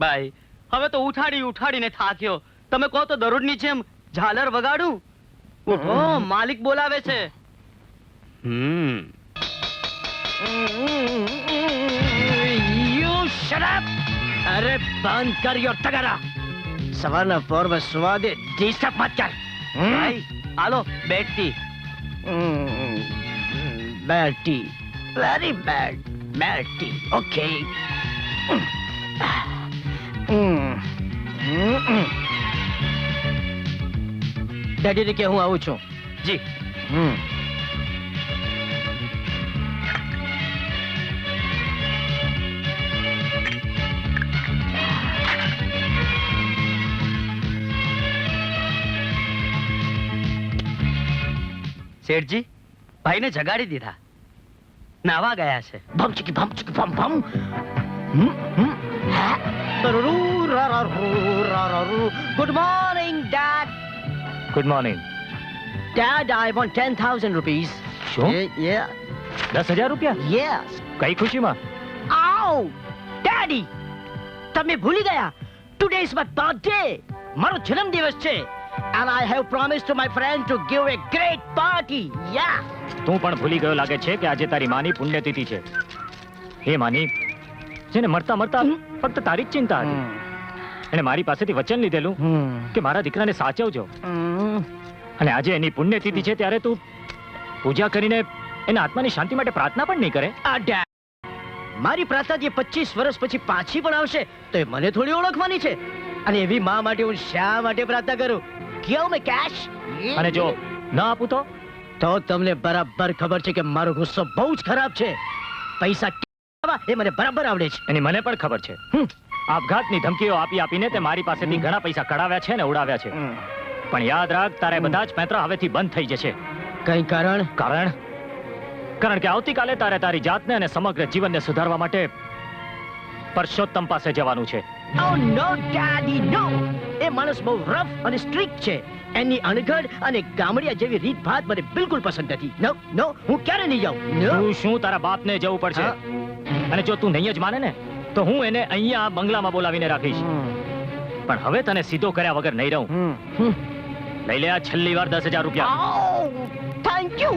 ભાઈ હવે તો ઉઠાડીને થાક્યો. તમે કહો તો દરરોજની જેમ ઝાલર વગાડું? ઉઠો, માલિક બોલાવે છે. You shut up! અરે બંધ કર યો ટગરા. સવારના પોરમાં સુવા દે, ડિસ્ટર્બ મત કર. ભાઈ હાલો bad tea. Bad tea. Very bad. Bad tea. Okay. Daddy કે હું આવું છું. જી. શેઠજી ભાઈને જગાડી દીધા. નાવા ગયા છે. ભમ ચીકી ભમ ભમ. Good morning, Dad. Good morning. Dad, I want 10,000 rupees. શું? Yeah. 10,000 રૂપિયા? Yes. કઈ ખુશીમાં? Ow! Daddy! તમે ભૂલી ગયા. Today is my birthday. મારો જન્મદિવસ છે. And I have promised to my friend to give a great party. Yeah. તું પણ ભૂલી ગયો લાગે છે કે આજે તારી માની પુણ્યતિથિ છે. હે માની, જેને મરતા મરતા ફક્ત તારી જ ચિંતા હતી. એને મારી પાસેથી વચન લીધેલું કે મારા દીકરાને સાચવજો. અને આજે એની પુણ્યતિથિ છે ત્યારે તું પૂજા કરીને એના આત્માની શાંતિ માટે પ્રાર્થના પણ નહીં કરે. મારી પ્રાર્થના જે 25 વર્ષ પછી પાછી પણ આવશે તો એ મને થોડી ઓળખવાની છે. અને એવી માં માટે હું શા માટે પ્રાર્થના કરું? Give me cash. અને જો ન આપું તો તમને બરાબર ખબર છે કે મારો ગુસ્સો બહુ જ ખરાબ છે. પૈસા એ મને બરાબર આવડે છે. એની મને પણ ખબર છે. આપઘાતની ધમકીઓ આપી આપીને તે મારી પાસેથી ઘણા પૈસા કઢાવ્યા છે ને ઉડાવ્યા છે. પણ યાદ રાખ, તારે બધા જ પેંતરા હવેથી બંધ થઈ જશે. કઈ કારણ? કારણ કે આવતીકાલે તારે તારી જાતને અને સમગ્ર જીવનને સુધારવા માટે પરસોત્તમ પાસે જવાનું છે. Oh no, Daddy, no! એ માણસ બહુ રફ અને સ્ટ્રિક્ટ છે. એની અણઘડ અને ગામડિયા જેવી રીતભાત મને બિલકુલ પસંદ નથી. નો નો, હું ક્યારે નહીં જાઉં. તું શું, તારા બાપને જવું પડશે. અને જો તું નહીં જ માને ને તો હું એને અહીંયા બંગલામાં બોલાવીને રાખીશ. પણ હવે તને સીધો કર્યા વગર નહીં રહું. લઈ લે આ છેલ્લી વાર 10,000 રૂપિયા. Thank you.